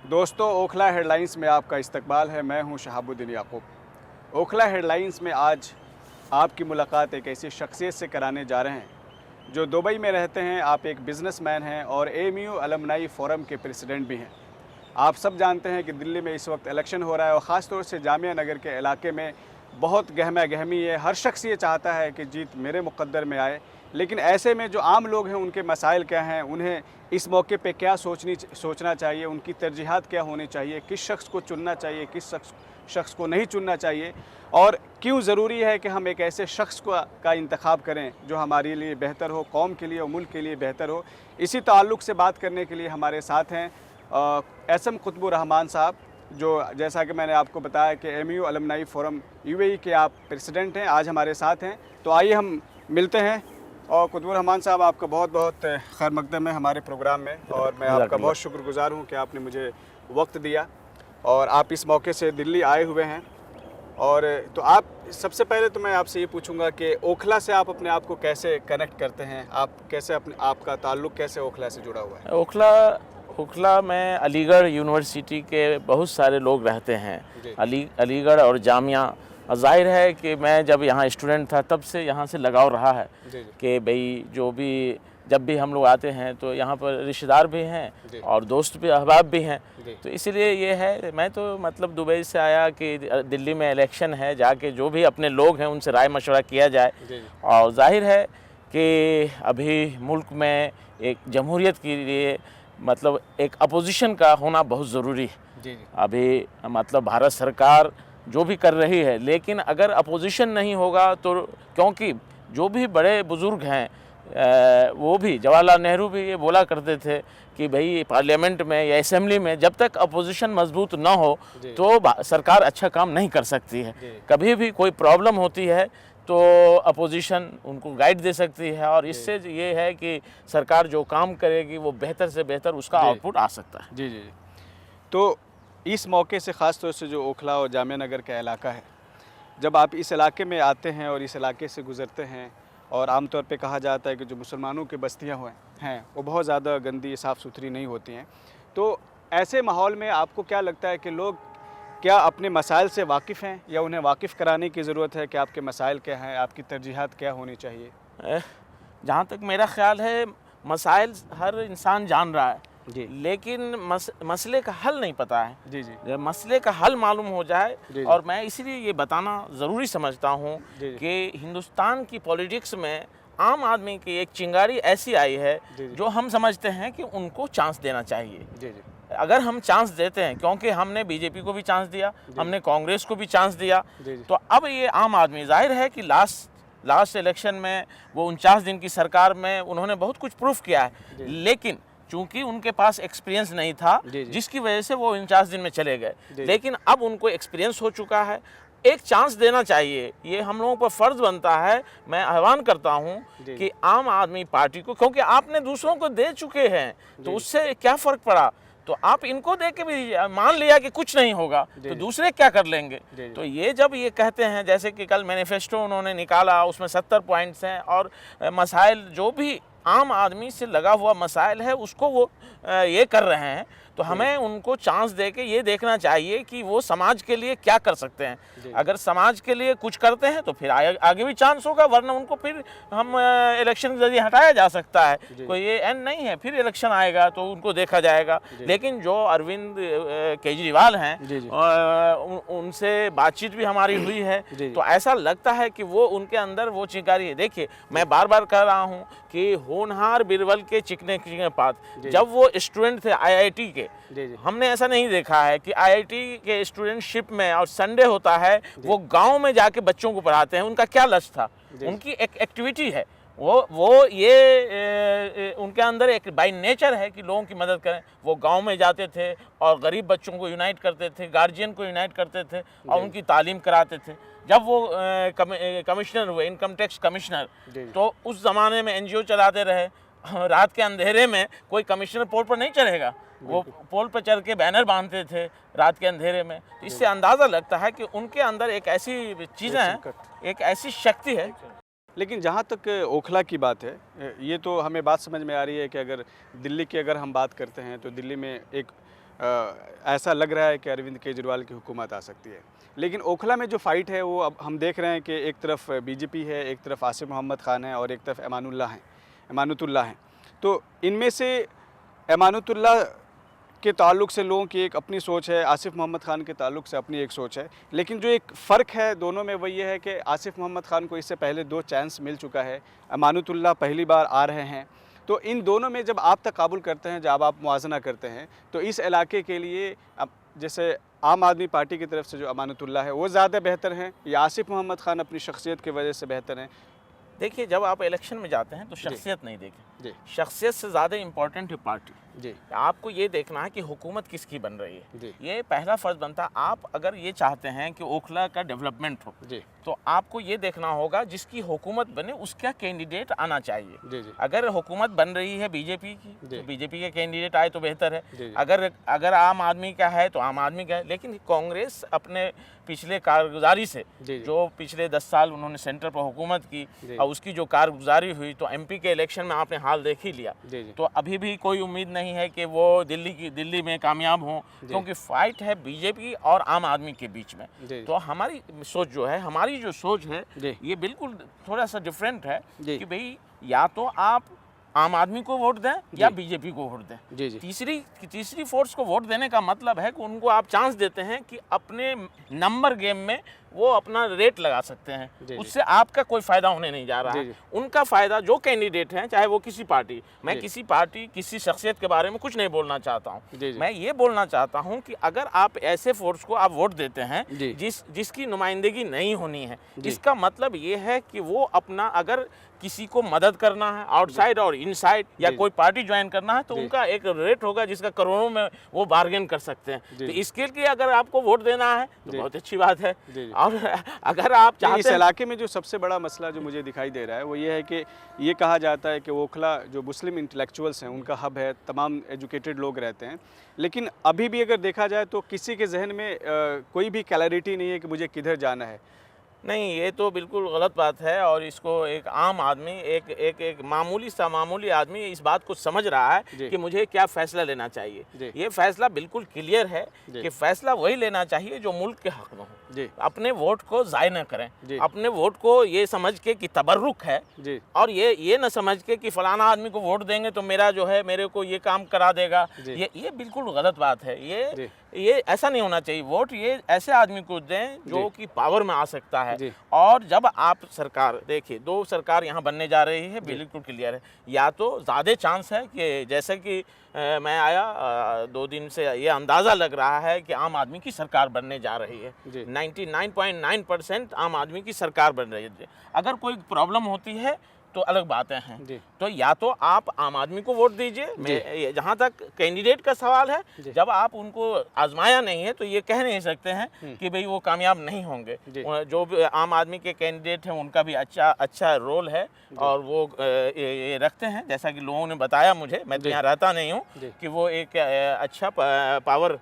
दोस्तों, ओखला हेडलाइंस में आपका इस्तकबाल है। मैं हूं शहाबुद्दीन याकूब। ओखला हेडलाइंस में आज आपकी मुलाकात एक ऐसी शख्सियत से कराने जा रहे हैं जो दुबई में रहते हैं। आप एक बिज़नेसमैन हैं और एएमयू अलमनाई फोरम के प्रेसिडेंट भी हैं। आप सब जानते हैं कि दिल्ली में इस वक्त इलेक्शन हो रहा है और ख़ास तौर से जामिया नगर के इलाके में बहुत गहमा गहमी है। हर शख्स ये चाहता है कि जीत मेरे मुक़द्दर में आए, लेकिन ऐसे में जो आम लोग हैं उनके मसाइल क्या हैं, उन्हें इस मौके पे क्या सोचना चाहिए, उनकी तरजीहात क्या होनी चाहिए, किस शख्स को चुनना चाहिए, किस शख्स को नहीं चुनना चाहिए, और क्यों ज़रूरी है कि हम एक ऐसे शख्स का इंतखाब करें जो हमारे लिए बेहतर हो, कौम के लिए और मुल्क के लिए बेहतर हो। इसी ताल्लुक़ से बात करने के लिए हमारे साथ हैं एसएम कुतुबुर रहमान साहब, जो जैसा कि मैंने आपको बताया कि एएमयू अलमनाई फोरम यूएई के आप प्रेसिडेंट हैं, आज हमारे साथ हैं। तो आइए हम मिलते हैं। और कुतुबुर रहमान साहब, आपका बहुत बहुत खैर मकदम है हमारे प्रोग्राम में, और मैं आपका बहुत शुक्रगुजार हूँ कि आपने मुझे वक्त दिया और आप इस मौके से दिल्ली आए हुए हैं। और तो आप सबसे पहले तो मैं आपसे ये पूछूंगा कि ओखला से आप अपने आप को कैसे कनेक्ट करते हैं, आप कैसे आपका ताल्लुक़ कैसे ओखला से जुड़ा हुआ है? ओखला में अलीगढ़ यूनिवर्सिटी के बहुत सारे लोग रहते हैं। अलीगढ़ और जामिया, ज़ाहिर है कि मैं जब यहाँ स्टूडेंट था तब से यहाँ से लगाव रहा है कि भाई जो भी जब भी हम लोग आते हैं तो यहाँ पर रिश्तेदार भी हैं और दोस्त भी, अहबाब भी हैं। तो इसीलिए ये है, मैं तो मतलब दुबई से आया कि दिल्ली में इलेक्शन है, जाके जो भी अपने लोग हैं उनसे राय मशवरा किया जाए। और जाहिर है कि अभी मुल्क में एक जमहूरियत के लिए मतलब एक अपोजिशन का होना बहुत ज़रूरी है। अभी मतलब भारत सरकार जो भी कर रही है, लेकिन अगर अपोजिशन नहीं होगा तो, क्योंकि जो भी बड़े बुज़ुर्ग हैं वो भी, जवाहरलाल नेहरू भी ये बोला करते थे कि भाई पार्लियामेंट में या असेंबली में जब तक अपोजिशन मजबूत ना हो तो सरकार अच्छा काम नहीं कर सकती है। कभी भी कोई प्रॉब्लम होती है तो अपोजिशन उनको गाइड दे सकती है, और इससे ये है कि सरकार जो काम करेगी वो बेहतर से बेहतर उसका आउटपुट आ सकता है। जी। तो इस मौके से ख़ास तौर से जो ओखला और जामिया नगर का इलाका है, जब आप इस इलाके में आते हैं और इस इलाके से गुज़रते हैं, और आमतौर पे कहा जाता है कि जो मुसलमानों की बस्तियां हैं वो बहुत ज़्यादा गंदी, साफ़ सुथरी नहीं होती हैं, तो ऐसे माहौल में आपको क्या लगता है कि लोग क्या अपने मसाइल से वाकिफ़ हैं, या उन्हें वाकिफ़ कराने की ज़रूरत है कि आपके मसाइल क्या हैं, आपकी तरजीहात क्या होनी चाहिए? जहाँ तक मेरा ख़्याल है, मसाइल हर इंसान जान रहा है लेकिन मसले का हल नहीं पता है। जब मसले का हल मालूम हो जाए, और मैं इसीलिए ये बताना ज़रूरी समझता हूँ कि हिंदुस्तान की पॉलिटिक्स में आम आदमी की एक चिंगारी ऐसी आई है जो हम समझते हैं कि उनको चांस देना चाहिए। अगर हम चांस देते हैं, क्योंकि हमने बीजेपी को भी चांस दिया, हमने कांग्रेस को भी चांस दिया, तो अब ये आम आदमी, जाहिर है कि लास्ट इलेक्शन में वो 49 दिन की सरकार में उन्होंने बहुत कुछ प्रूफ किया है, लेकिन चूंकि उनके पास एक्सपीरियंस नहीं था जिसकी वजह से वो 49 दिन में चले गए। लेकिन अब उनको एक्सपीरियंस हो चुका है, एक चांस देना चाहिए, ये हम लोगों पर फ़र्ज़ बनता है। मैं आह्वान करता हूँ कि आम आदमी पार्टी को, क्योंकि आपने दूसरों को दे चुके हैं तो उससे क्या फ़र्क पड़ा, तो आप इनको दे के भी मान लिया कि कुछ नहीं होगा तो दूसरे क्या कर लेंगे। तो ये जब ये कहते हैं, जैसे कि कल मैनिफेस्टो उन्होंने निकाला, उसमें 70 पॉइंट्स हैं, और मसाइल जो भी आम आदमी से लगा हुआ मसाइल है उसको वो ये कर रहे हैं, तो हमें उनको चांस दे के ये देखना चाहिए कि वो समाज के लिए क्या कर सकते हैं। अगर समाज के लिए कुछ करते हैं तो फिर आगे भी चांस होगा, वरना उनको फिर हम इलेक्शन के जरिए हटाया जा सकता है। कोई ये एंड नहीं है, फिर इलेक्शन आएगा तो उनको देखा जाएगा। लेकिन जो अरविंद केजरीवाल हैं, उनसे बातचीत भी हमारी हुई है, तो ऐसा लगता है कि वो उनके अंदर वो चिंगारी है। देखिए, मैं बार बार कह रहा हूँ कि होनहार बिरबल के चिकने पात, जब वो स्टूडेंट थे आईआईटी के, हमने ऐसा नहीं देखा है कि आईआईटी के स्टूडेंटशिप में, और संडे होता है वो गांव में जाके बच्चों को पढ़ाते हैं। उनका क्या लक्ष्य था? उनकी एक एक्टिविटी है, वो ये उनके अंदर एक बाय नेचर है कि लोगों की मदद करें। वो गांव में जाते थे और गरीब बच्चों को यूनाइट करते थे, गार्जियन को यूनाइट करते थे और उनकी तालीम कराते थे। जब वो कमिश्नर हुए, इनकम टैक्स कमिश्नर, तो उस ज़माने में एनजीओ चलाते रहे। रात के अंधेरे में कोई कमिश्नर पोल पर नहीं चढ़ेगा, वो पोल पर चढ़ के बैनर बांधते थे रात के अंधेरे में। इससे अंदाज़ा लगता है कि उनके अंदर एक ऐसी चीज़ें हैं, एक ऐसी शक्ति है। लेकिन जहाँ तक ओखला की बात है, ये तो हमें बात समझ में आ रही है कि अगर दिल्ली की अगर हम बात करते हैं तो दिल्ली में एक ऐसा लग रहा है कि अरविंद केजरीवाल की हुकूमत आ सकती है। लेकिन ओखला में जो फ़ाइट है वो अब हम देख रहे हैं कि एक तरफ बीजेपी है, एक तरफ आसिफ मोहम्मद खान है और एक तरफ एमानुतुल्लाह हैं। तो इनमें से एमानुतुल्लाह के ताल्लुक़ से लोगों की एक अपनी सोच है, आसिफ मोहम्मद खान के ताल्लुक़ से अपनी एक सोच है। लेकिन जो एक फ़र्क है दोनों में वो ये है कि आसिफ मोहम्मद खान को इससे पहले 2 चांस मिल चुका है, एमानुतुल्लाह पहली बार आ रहे हैं। तो इन दोनों में जब आप तकाबुल करते हैं, जब आप मुआजना करते हैं, तो इस इलाके के लिए अब जैसे आम आदमी पार्टी की तरफ से जो अमानतुल्लाह है वो ज़्यादा बेहतर हैं या आसिफ मोहम्मद खान अपनी शख्सियत की वजह से बेहतर हैं? देखिए, जब आप इलेक्शन में जाते हैं तो शख्सियत नहीं देखें, शख्सियत से ज़्यादा इम्पोर्टेंट है पार्टी। जी, आपको ये देखना है कि हुकूमत किसकी बन रही है। जी, ये पहला फ़र्ज़ बनता है। आप अगर ये चाहते हैं कि ओखला का डेवलपमेंट हो, जी, तो आपको ये देखना होगा जिसकी हुकूमत बने उसका कैंडिडेट आना चाहिए। जी, जी, अगर हुकूमत बन रही है बीजेपी की, तो बीजेपी के कैंडिडेट आए तो बेहतर है। जी, अगर आम आदमी का है तो आम आदमी का है। लेकिन कांग्रेस अपने पिछले कारगुजारी से, जो पिछले 10 साल उन्होंने सेंटर पर हुकूमत की और उसकी जो कारगुजारी हुई, तो एमपी के इलेक्शन में आपने हाल देख ही लिया। तो अभी भी कोई उम्मीद नहीं है कि वो दिल्ली में कामयाब हों, क्योंकि फाइट है बीजेपी और आम आदमी के बीच में। तो हमारी सोच जो है, हमारी जो सोच है, ये बिल्कुल थोड़ा सा डिफरेंट है कि भाई या तो आप आम आदमी को वोट दें या बीजेपी को वोट दें। तीसरी फोर्स को वोट देने का मतलब है कि उनको आप चांस देते हैं कि अपने नंबर गेम में वो अपना रेट लगा सकते हैं। उससे आपका कोई फ़ायदा होने नहीं जा रहा है। उनका फ़ायदा जो कैंडिडेट हैं, चाहे वो किसी पार्टी, मैं किसी पार्टी किसी शख्सियत के बारे में कुछ नहीं बोलना चाहता हूँ। मैं ये बोलना चाहता हूँ कि अगर आप ऐसे फोर्स को आप वोट देते हैं जिसकी नुमाइंदगी नहीं होनी है, इसका मतलब ये है कि वो अपना, अगर किसी को मदद करना है आउटसाइड और इनसाइड, या कोई पार्टी ज्वाइन करना है, तो उनका एक रेट होगा जिसका करोड़ों में वो बार्गेन कर सकते हैं। तो इसके लिए अगर आपको वोट देना है तो बहुत अच्छी बात है। और अगर आप चाहते हैं, इस इलाके में जो सबसे बड़ा मसला जो मुझे दिखाई दे रहा है वो ये है कि ये कहा जाता है कि ओखला जो मुस्लिम इंटेलेक्चुअल्स हैं उनका हब है, तमाम एजुकेटेड लोग रहते हैं। लेकिन अभी भी अगर देखा जाए तो किसी के जहन में कोई भी क्लैरिटी नहीं है कि मुझे किधर जाना है। नहीं, ये तो बिल्कुल गलत बात है। और इसको एक आम आदमी, एक मामूली आदमी इस बात को समझ रहा है कि मुझे क्या फ़ैसला लेना चाहिए। ये फ़ैसला बिल्कुल क्लियर है कि फ़ैसला वही लेना चाहिए जो मुल्क के हक़ में हो। अपने वोट को ज़ाय न करें, अपने वोट को ये समझ के कि तबर्रुक है, और ये न समझ के कि फ़लाना आदमी को वोट देंगे तो मेरा जो है, मेरे को ये काम करा देगा। ये बिल्कुल गलत बात है। ये ऐसा नहीं होना चाहिए। वोट ये ऐसे आदमी को दें जो कि पावर में आ सकता है। और जब आप सरकार देखिए, 2 सरकार यहाँ बनने जा रही है, बिल्कुल क्लियर है। या तो ज़्यादा चांस है कि जैसे कि मैं आया 2 दिन से, ये अंदाज़ा लग रहा है कि आम आदमी की सरकार बनने जा रही है। 99.9% आम आदमी की सरकार बन रही है। अगर कोई प्रॉब्लम होती है तो अलग बातें हैं। तो या तो आप आम आदमी को वोट दीजिए। जहाँ तक कैंडिडेट का सवाल है, जब आप उनको आजमाया नहीं है तो ये कह नहीं सकते हैं कि भाई वो कामयाब नहीं होंगे। जो भी आम आदमी के कैंडिडेट हैं उनका भी अच्छा रोल है और वो ये रखते हैं, जैसा कि लोगों ने बताया मुझे, मैं तो यहाँ रहता नहीं हूँ, कि वो एक अच्छा पावर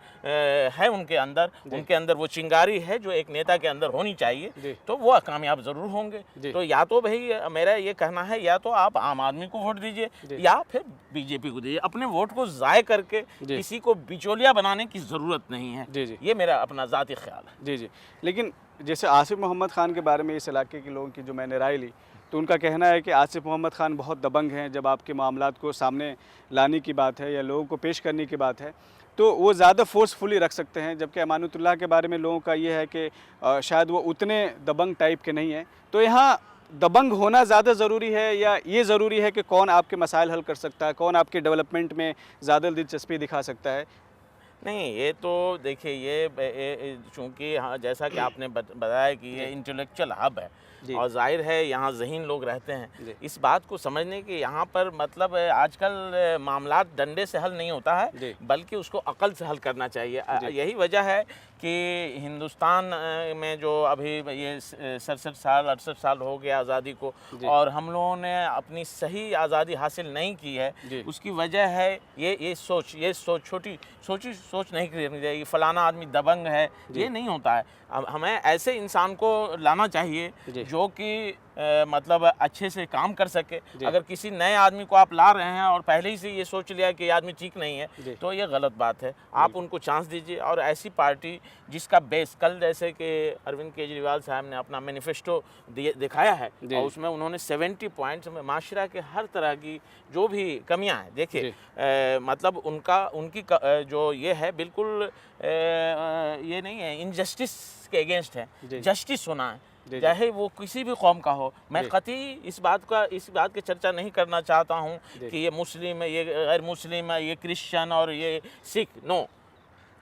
है उनके अंदर वो चिंगारी है जो एक नेता के अंदर होनी चाहिए। तो वो कामयाब ज़रूर होंगे। तो या तो भाई मेरा ये कहना है, या तो आप आम आदमी को वोट दीजिए या फिर बीजेपी को दीजिए। अपने वोट को ज़ाय करके किसी को बिचौलिया बनाने की ज़रूरत नहीं है। ये मेरा अपना ज़ाती ख्याल है। जी। लेकिन जैसे आसिफ मोहम्मद खान के बारे में इस इलाके के लोगों की जो मैंने राय ली, तो उनका कहना है कि आसिफ मोहम्मद खान बहुत दबंग हैं। जब आपके मामलात को सामने लाने की बात है या लोगों को पेश करने की बात है तो वो ज़्यादा फोर्सफुली रख सकते हैं। जबकि अमानुतुल्लाह के बारे में लोगों का ये है कि शायद वो उतने दबंग टाइप के नहीं हैं। तो यहाँ दबंग होना ज़्यादा ज़रूरी है या ये ज़रूरी है कि कौन आपके मसाइल हल कर सकता है, कौन आपके डेवलपमेंट में ज़्यादा दिलचस्पी दिखा सकता है? नहीं, ये तो देखिए, ये चूँकि हाँ, जैसा कि आपने बताया कि ये इंटेलेक्चुअल हब है और जाहिर है यहाँ ज़हीन लोग रहते हैं। इस बात को समझने के यहाँ पर मतलब आजकल मामलात डंडे से हल नहीं होता है, बल्कि उसको अकल से हल करना चाहिए। यही वजह है कि हिंदुस्तान में जो अभी ये 67 साल 68 साल हो गया आज़ादी को, और हम लोगों ने अपनी सही आज़ादी हासिल नहीं की है। उसकी वजह है ये सोच छोटी सोच नहीं करनी चाहिए। फ़लाना आदमी दबंग है, ये नहीं होता है। हमें ऐसे इंसान को लाना चाहिए जो कि मतलब अच्छे से काम कर सके। अगर किसी नए आदमी को आप ला रहे हैं और पहले ही से ये सोच लिया कि ये आदमी ठीक नहीं है, तो ये गलत बात है। आप उनको चांस दीजिए, और ऐसी पार्टी जिसका बेस, कल जैसे कि अरविंद केजरीवाल साहब ने अपना मैनिफेस्टो दिखाया है और उसमें उन्होंने 70 पॉइंट्स में माशरा के हर तरह की जो भी कमियां हैं, देखिए मतलब उनकी जो ये है बिल्कुल ये नहीं है, इनजस्टिस के अगेंस्ट है, जस्टिस होना है, चाहे वो किसी भी कौम का हो। मैं कतई इस बात की चर्चा नहीं करना चाहता हूँ कि ये मुस्लिम है, ये गैर मुस्लिम है, ये क्रिश्चियन और ये सिख। नो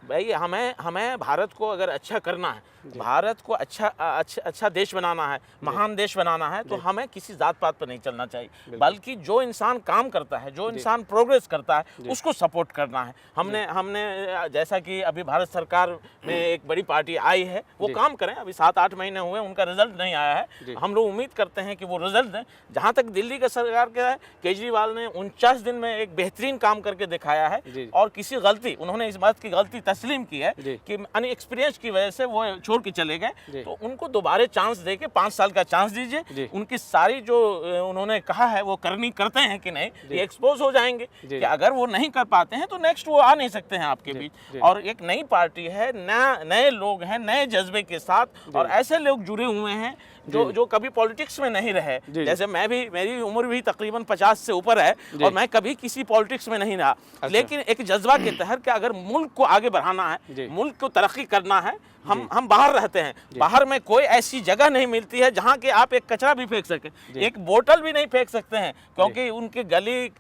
भाई, हमें भारत को अगर अच्छा करना है, भारत को अच्छा देश बनाना है, महान देश बनाना है, तो हमें किसी जात पात पर नहीं चलना चाहिए, बल्कि जो इंसान काम करता है, जो इंसान प्रोग्रेस करता है, उसको सपोर्ट करना है। हमने जैसा कि अभी भारत सरकार में एक बड़ी पार्टी आई है, वो काम करें, अभी 7-8 महीने हुए, उनका रिजल्ट नहीं आया है, हम लोग उम्मीद करते हैं कि वो रिजल्ट दें। जहाँ तक दिल्ली का सरकार का है, केजरीवाल ने 49 दिन में एक बेहतरीन काम करके दिखाया है, और किसी गलती, उन्होंने इस बात की गलती तस्लीम की है कि अनएक्सपीरियंस की वजह से वो छोड़ के चले गए, तो उनको दोबारा चांस देके 5 साल का चांस दीजिए। उनकी सारी जो उन्होंने कहा है वो करते हैं कि नहीं, ये एक्सपोज हो जाएंगे कि अगर वो नहीं कर पाते हैं तो नेक्स्ट वो आ नहीं सकते हैं आपके बीच। और एक नई पार्टी है, नए लोग हैं, नए जज्बे के साथ, और ऐसे लोग जुड़े हुए हैं जो कभी पॉलिटिक्स में नहीं रहे। जैसे मेरी उम्र भी तकरीबन 50 से ऊपर है, और मैं कभी किसी पॉलिटिक्स में नहीं रहा, लेकिन एक जज्बा के तहत कि अगर मुल्क को आगे बढ़ाना है, मुल्क को तरक्की करना है, हम बाहर रहते हैं, बाहर में कोई ऐसी जगह नहीं मिलती है जहाँ के आप एक कचरा भी फेंक सके, एक बोतल भी नहीं फेंक सकते हैं, क्योंकि उनके गली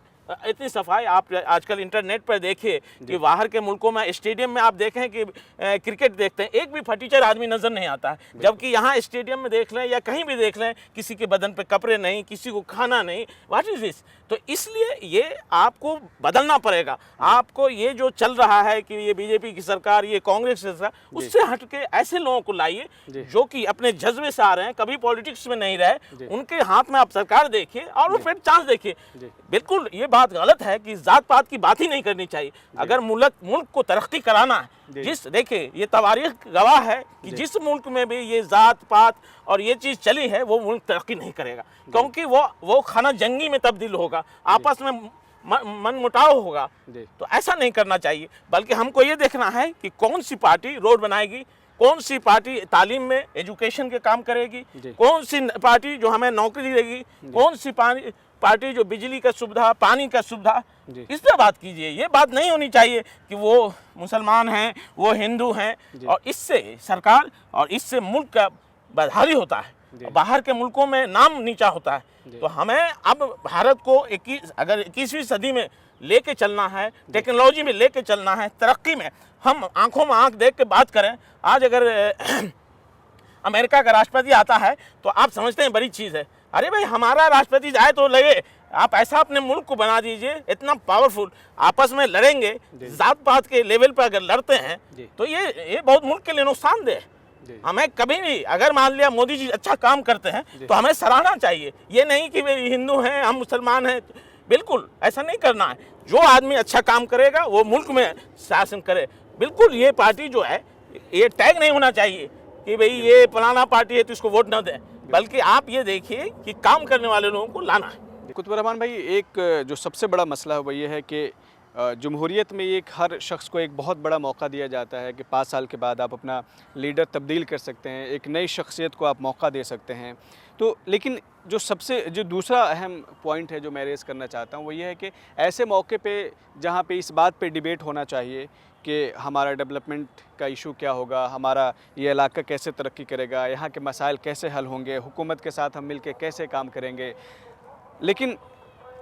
इतनी सफाई। आप आजकल इंटरनेट पर देखिए कि बाहर के मुल्कों में स्टेडियम में आप देखें कि क्रिकेट देखते हैं, एक भी फटीचर आदमी नजर नहीं आता है, जबकि यहाँ स्टेडियम में देख लें या कहीं भी देख लें, किसी के बदन पे कपड़े नहीं, किसी को खाना नहीं। What is this? तो इसलिए ये आपको बदलना पड़ेगा। आपको ये जो चल रहा है कि ये बीजेपी की सरकार, ये कांग्रेस की सरकार, उससे हट के ऐसे लोगों को लाइए जो कि अपने जज्बे से आ रहे हैं, कभी पॉलिटिक्स में नहीं रहे, उनके हाथ में आप सरकार देखिए और वो फिर चांस देखिए। बिल्कुल ये बात गलत है कि जात पात की बात ही नहीं करनी चाहिए। अगर मुल्क को तरक्की कराना है, देखिए ये तवारीख गवाह है कि जिस मुल्क में भी ये जात पात और ये चीज चली है, वो मुल्क तरक्की नहीं करेगा, क्योंकि वो खाना जंगी में तब्दील होगा, आपस में मन मुटाव होगा। तो ऐसा नहीं करना चाहिए, बल्कि हमको ये देखना है कि कौन सी पार्टी रोड बनाएगी, कौन सी पार्टी तालीम में एजुकेशन के काम करेगी, कौन सी पार्टी जो हमें नौकरी देगी, कौन सी पार्टी जो बिजली का सुविधा, पानी का सुविधा, इस पर बात कीजिए। ये बात नहीं होनी चाहिए कि वो मुसलमान हैं, वो हिंदू हैं, और इससे सरकार और इससे मुल्क का बदहाली होता है, बाहर के मुल्कों में नाम नीचा होता है। तो हमें अब भारत को अगर 21वीं सदी में लेके चलना है, टेक्नोलॉजी में लेके चलना है, तरक्की में, हम आंखों में आंख देख के बात करें। आज अगर अमेरिका का राष्ट्रपति आता है तो आप समझते हैं बड़ी चीज़ है। अरे भाई, हमारा राष्ट्रपति जाए तो लगे, आप ऐसा अपने मुल्क को बना दीजिए, इतना पावरफुल, आपस में लड़ेंगे, जात पात के लेवल पर अगर लड़ते हैं तो ये बहुत मुल्क के लिए नुकसानदेह है। हमें कभी भी, अगर मान लिया मोदी जी अच्छा काम करते हैं तो हमें सराहना चाहिए, ये नहीं कि वे हिंदू हैं, हम मुसलमान हैं, बिल्कुल ऐसा नहीं करना है। जो आदमी अच्छा काम करेगा वो मुल्क में शासन करे। बिल्कुल ये पार्टी जो है, ये टैग नहीं होना चाहिए कि भाई ये फलाना पार्टी है तो इसको वोट न दें, बल्कि आप ये देखिए कि काम करने वाले लोगों को लाना है। कुतुब-उर-रहमान भाई, एक जो सबसे बड़ा मसला है वो ये है कि जमहूरियत में एक हर शख्स को एक बहुत बड़ा मौका दिया जाता है कि 5 साल के बाद आप अपना लीडर तब्दील कर सकते हैं, एक नई शख्सियत को आप मौका दे सकते हैं। तो लेकिन जो दूसरा अहम पॉइंट है जो मैं रेज़ करना चाहता हूँ वो ये है कि ऐसे मौके पे जहाँ पे इस बात पे डिबेट होना चाहिए कि हमारा डेवलपमेंट का इशू क्या होगा, हमारा ये इलाका कैसे तरक्की करेगा, यहाँ के मसाइल कैसे हल होंगे, हुकूमत के साथ हम मिल के कैसे काम करेंगे, लेकिन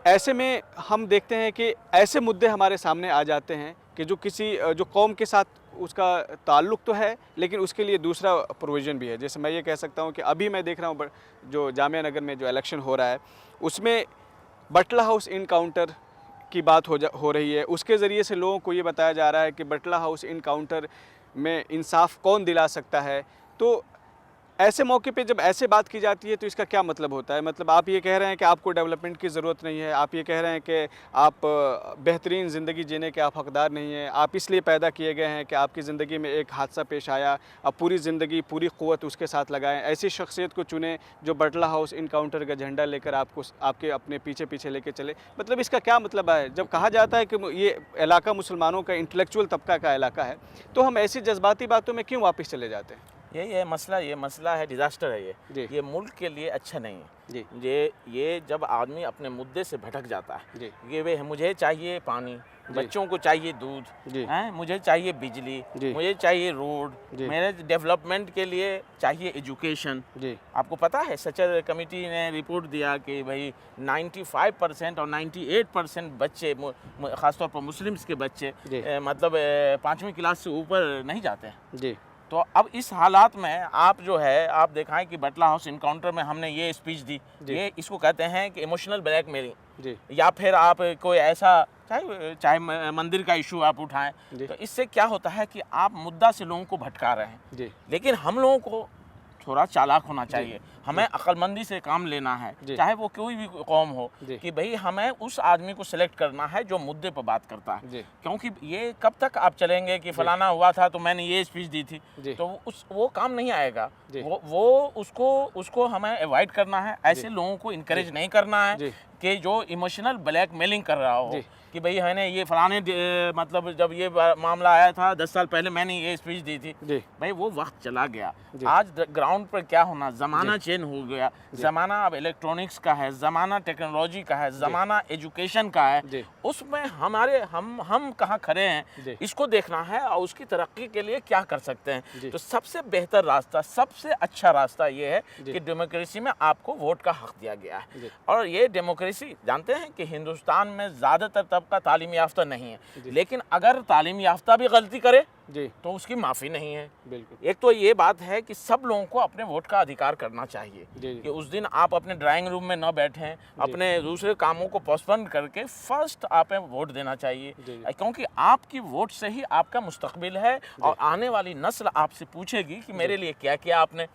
ऐसे में हम देखते हैं कि ऐसे मुद्दे हमारे सामने आ जाते हैं कि जो कौम के साथ उसका ताल्लुक़ तो है, लेकिन उसके लिए दूसरा प्रोविज़न भी है। जैसे मैं ये कह सकता हूँ कि अभी मैं देख रहा हूँ जो जामिया नगर में जो इलेक्शन हो रहा है, उसमें बटला हाउस इनकाउंटर की बात हो रही है। उसके ज़रिए से लोगों को ये बताया जा रहा है कि बटला हाउस इनकाउंटर में इंसाफ कौन दिला सकता है। तो ऐसे मौके पे जब ऐसे बात की जाती है तो इसका क्या मतलब होता है? मतलब आप ये कह रहे हैं कि आपको डेवलपमेंट की ज़रूरत नहीं है, आप ये कह रहे हैं कि आप बेहतरीन ज़िंदगी जीने के आप हकदार नहीं हैं, आप इसलिए पैदा किए गए हैं कि आपकी ज़िंदगी में एक हादसा पेश आया, आप पूरी ज़िंदगी पूरी क़ुव्वत उसके साथ लगाएं, ऐसी शख्सियत को चुनें जो बटला हाउस इनकाउंटर का झंडा लेकर आपको आपके अपने पीछे पीछे लेके चले। मतलब इसका क्या मतलब है? जब कहा जाता है कि ये इलाका मुसलमानों का इंटेलेक्चुअल तबका का इलाका है, तो हम ऐसी जज्बाती बातों में क्यों वापस चले जाते हैं? यही है मसला, ये मसला है, डिज़ास्टर है ये मुल्क के लिए अच्छा नहीं है जी। ये जब आदमी अपने मुद्दे से भटक जाता है जी, ये वे मुझे चाहिए पानी, बच्चों को चाहिए दूध, हैं मुझे चाहिए बिजली, मुझे चाहिए रोड, मेरे डेवलपमेंट के लिए चाहिए एजुकेशन। आपको पता है सचर कमेटी ने रिपोर्ट दिया कि भाई 95% और 98% बच्चे, ख़ासतौर पर मुस्लिम्स के बच्चे मतलब 5वीं क्लास से ऊपर नहीं जाते हैं जी। तो अब इस हालात में आप जो है आप दिखाएं कि बटला हाउस इनकाउंटर में हमने ये स्पीच दी, ये इसको कहते हैं कि इमोशनल ब्लैकमेलिंग, या फिर आप कोई ऐसा चाहे मंदिर का इशू आप उठाएं, तो इससे क्या होता है कि आप मुद्दा से लोगों को भटका रहे हैं। लेकिन हम लोगों को थोड़ा चालाक होना चाहिए, हमें अक्लमंदी से काम लेना है, चाहे वो कोई भी कौम हो, कि भाई हमें उस आदमी को सिलेक्ट करना है जो मुद्दे पर बात करता है। क्योंकि ये कब तक आप चलेंगे कि फलाना हुआ था तो मैंने ये स्पीच दी थी, तो वो काम नहीं आएगा। वो उसको हमें अवॉइड करना है, ऐसे लोगों को इनकरेज नहीं करना है कि जो इमोशनल ब्लैकमेलिंग कर रहा हो कि भाई मैंने ये फलाने मतलब जब ये मामला आया था 10 साल पहले मैंने ये स्पीच दी थी, भाई वो वक्त चला गया। आज ग्राउंड पर क्या होना, ज़माना चेंज हो गया, ज़माना अब इलेक्ट्रॉनिक्स का है, ज़माना टेक्नोलॉजी का है, ज़माना एजुकेशन का है, उसमें हम कहाँ खड़े हैं इसको देखना है और उसकी तरक्की के लिए क्या कर सकते हैं। तो सबसे बेहतर रास्ता, सबसे अच्छा रास्ता ये है कि डेमोक्रेसी में आपको वोट का हक दिया गया है। और ये डेमोक्रेसी जानते हैं कि हिंदुस्तान में ज़्यादातर तबका तालीम याफ्ता नहीं है, लेकिन अगर तालीम याफ्ता भी गलती करे तो उसकी माफ़ी नहीं है। बिल्कुल। एक तो ये बात है कि सब लोगों को अपने वोट का अधिकार करना चाहिए कि उस दिन आप अपने ड्राइंग रूम में न बैठें, अपने दूसरे कामों को पोस्टपोन करके फर्स्ट आप वोट देना चाहिए, क्योंकि आपकी वोट से ही आपका मुस्तकबिल है और आने वाली नस्ल आपसे पूछेगी कि मेरे लिए क्या किया आपने।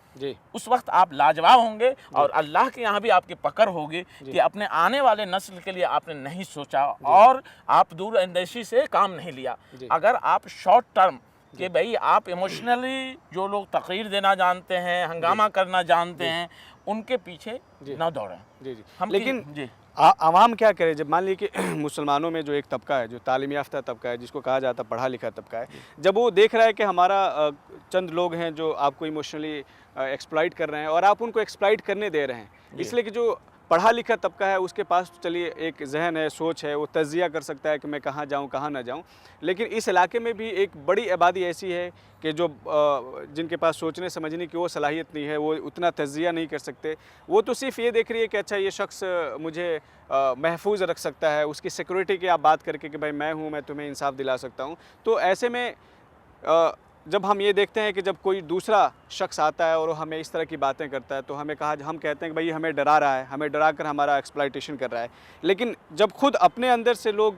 उस वक्त आप लाजवाब होंगे और अल्लाह के यहाँ भी आपकी पकड़ होगी कि अपने आने वाले नस्ल के लिए आपने नहीं सोचा और आप दूरअंदेशी से काम नहीं लिया। अगर आप शॉर्ट टर्म कि भाई आप इमोशनली जो लोग तकरीर देना जानते हैं, हंगामा करना जानते हैं, उनके पीछे ना दौड़ें। हम लेकिन आवाम क्या करे जब मान लीजिए कि मुसलमानों में जो एक तबका है, जो तालीम याफ्ता तबका है, जिसको कहा जाता है पढ़ा लिखा तबका है, जब वो देख रहा है कि हमारा चंद लोग हैं जो आपको इमोशनली एक्सप्लॉइट कर रहे हैं और आप उनको एक्सप्लॉइट करने दे रहे हैं, इसलिए कि जो पढ़ा लिखा तबका है उसके पास चलिए एक जहन है, सोच है, वो तज्जिया कर सकता है कि मैं कहाँ जाऊँ कहाँ ना जाऊँ। लेकिन इस इलाके में भी एक बड़ी आबादी ऐसी है कि जो जिनके पास सोचने समझने की वो सलाहियत नहीं है, वो उतना तज्जिया नहीं कर सकते। वो तो सिर्फ ये देख रही है कि अच्छा ये शख्स मुझे महफूज रख सकता है, उसकी सिक्योरिटी की आप बात करके कि भाई मैं हूँ, मैं तुम्हें इंसाफ दिला सकता हूँ। तो ऐसे में जब हम ये देखते हैं कि जब कोई दूसरा शख्स आता है और हमें इस तरह की बातें करता है तो हम कहते हैं कि भाई हमें डरा रहा है, हमें डरा कर हमारा एक्सप्लॉइटेशन कर रहा है। लेकिन जब खुद अपने अंदर से लोग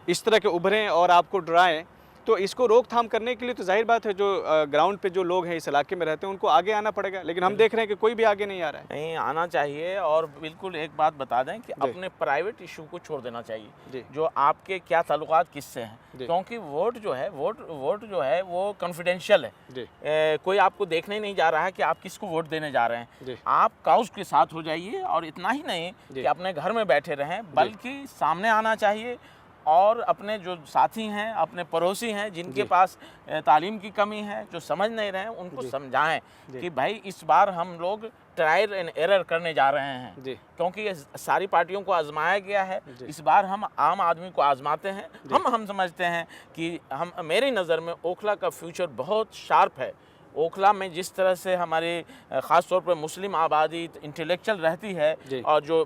इस तरह के उभरें और आपको डराएं, तो इसको रोकथाम करने के लिए तो जाहिर बात है जो ग्राउंड पे जो लोग हैं इस इलाके में रहते हैं उनको आगे आना पड़ेगा। लेकिन हम देख रहे हैं कि कोई भी आगे नहीं आ रहा है। नहीं आना चाहिए। और बिल्कुल एक बात बता दें कि अपने प्राइवेट इशू को छोड़ देना चाहिए, जो आपके क्या ताल्लुकात किससे हैं, क्योंकि वोट जो है वो कॉन्फिडेंशियल है। कोई आपको देखने ही नहीं जा रहा है कि आप किसको वोट देने जा रहे हैं। आप काउज के साथ हो जाइए और इतना ही नहीं कि अपने घर में बैठे रहें, बल्कि सामने आना चाहिए और अपने जो साथी हैं, अपने पड़ोसी हैं जिनके पास तालीम की कमी है, जो समझ नहीं रहे हैं, उनको समझाएं कि भाई इस बार हम लोग ट्रायल एंड एरर करने जा रहे हैं, क्योंकि ये सारी पार्टियों को आजमाया गया है। इस बार हम आम आदमी को आजमाते हैं। हम समझते हैं कि मेरी नज़र में ओखला का फ्यूचर बहुत शार्प है। ओखला में जिस तरह से हमारे ख़ास तौर पर मुस्लिम आबादी इंटेलेक्चुअल रहती है और जो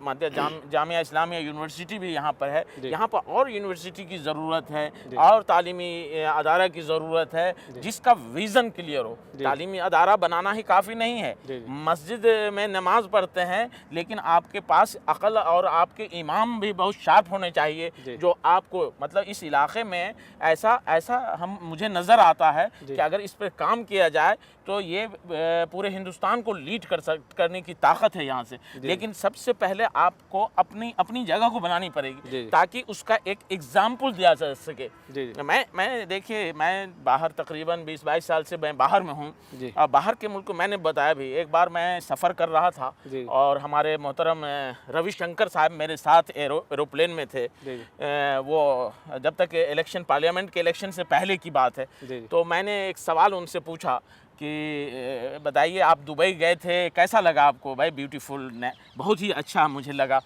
जामिया इस्लामिया यूनिवर्सिटी भी यहाँ पर है, यहाँ पर और यूनिवर्सिटी की ज़रूरत है और तालीमी अदारा की ज़रूरत है जिसका विज़न क्लियर हो। तालीमी अदारा बनाना ही काफ़ी नहीं है। मस्जिद में नमाज पढ़ते हैं, लेकिन आपके पास अक़ल और आपके इमाम भी बहुत शार्प होने चाहिए, जो आपको मतलब इस इलाक़े में ऐसा मुझे नज़र आता है कि अगर इस पर काम किया जाए तो ये पूरे हिंदुस्तान को लीड करने की ताकत है यहाँ से। लेकिन सबसे पहले आपको अपनी जगह को बनानी पड़ेगी ताकि उसका एक एग्जाम्पल दिया जा सके। मैं देखिए, मैं बाहर तकरीबन 20-22 साल से मैं बाहर में हूँ और बाहर के मुल्क को मैंने बताया भी। एक बार मैं सफ़र कर रहा था और हमारे मोहतरम रविशंकर साहब मेरे साथ एरोप्लेन में थे। वो जब तक इलेक्शन, पार्लियामेंट के इलेक्शन से पहले की बात है, तो मैंने एक सवाल उनसे पूछा कि बताइए आप दुबई गए थे, कैसा लगा आपको? भाई ब्यूटीफुल, बहुत ही अच्छा मुझे लगा।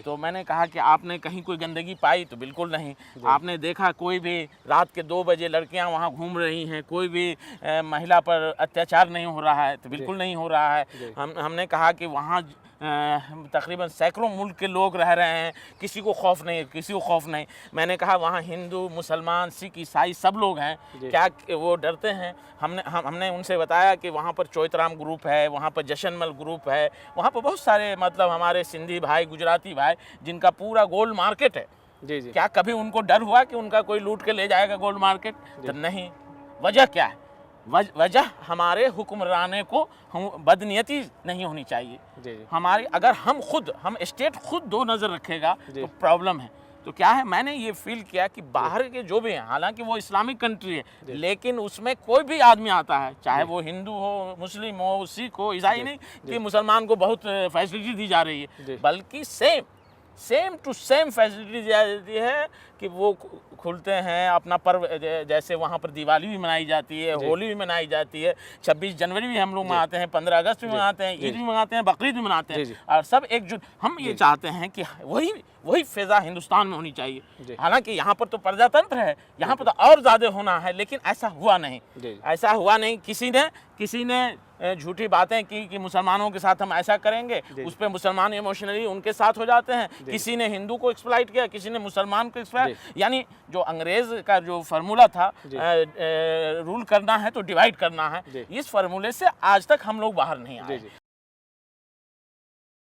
तो मैंने कहा कि आपने कहीं कोई गंदगी पाई? तो बिल्कुल नहीं। आपने देखा कोई भी रात के 2 बजे लड़कियां वहां घूम रही हैं, कोई भी महिला पर अत्याचार नहीं हो रहा है? तो बिल्कुल नहीं हो रहा है। हमने कहा कि वहाँ तकरीबन सैकड़ों मुल्क के लोग रह रहे हैं, किसी को खौफ नहीं, किसी को खौफ नहीं। मैंने कहा वहाँ हिंदू, मुसलमान, सिख, ईसाई सब लोग हैं, क्या वो डरते हैं? हमने उनसे बताया कि वहाँ पर चौतराम ग्रुप है, वहाँ पर जशनमल ग्रुप है, वहाँ पर बहुत सारे मतलब हमारे सिंधी भाई, गुजराती भाई, जिनका पूरा गोल्ड मार्केट है। क्या कभी उनको डर हुआ कि उनका कोई लूट के ले जाएगा गोल्ड मार्केट? तो नहीं। वजह क्या है? वजह हमारे हुक्मराने को बदनीयती नहीं होनी चाहिए। हमारी अगर हम स्टेट खुद 2 नज़र रखेगा तो प्रॉब्लम है। तो क्या है, मैंने ये फील किया कि बाहर के जो भी हैं, हालांकि वो इस्लामिक कंट्री है, लेकिन उसमें कोई भी आदमी आता है, चाहे वो हिंदू हो, मुस्लिम हो, सिख हो, ईसाई, नहीं कि मुसलमान को बहुत फैसिलिटी दी जा रही है, बल्कि सेम टू सेम फैसिलिटी दी जाती है कि वो खुलते हैं अपना पर्व। जैसे वहाँ पर दिवाली भी मनाई जाती है, होली भी मनाई जाती है, 26 जनवरी भी हम लोग मनाते हैं, 15 अगस्त भी मनाते हैं, ईद भी मनाते हैं, बकरीद भी मनाते हैं, और सब एकजुट। हम ये चाहते हैं कि वही फिजा हिंदुस्तान में होनी चाहिए। हालांकि यहाँ पर तो प्रजातंत्र है, यहाँ पर तो और ज़्यादा होना है, लेकिन ऐसा हुआ नहीं। किसी ने झूठी बातें की कि मुसलमानों के साथ हम ऐसा करेंगे, उस पर मुसलमान इमोशनली उनके साथ हो जाते हैं। किसी ने हिंदू को एक्सप्लॉइट किया, किसी ने मुसलमान को एक्सप्लॉइट, यानी जो अंग्रेज का जो फार्मूला था, रूल करना है तो डिवाइड करना है, इस फार्मूले से आज तक हम लोग बाहर नहीं आए।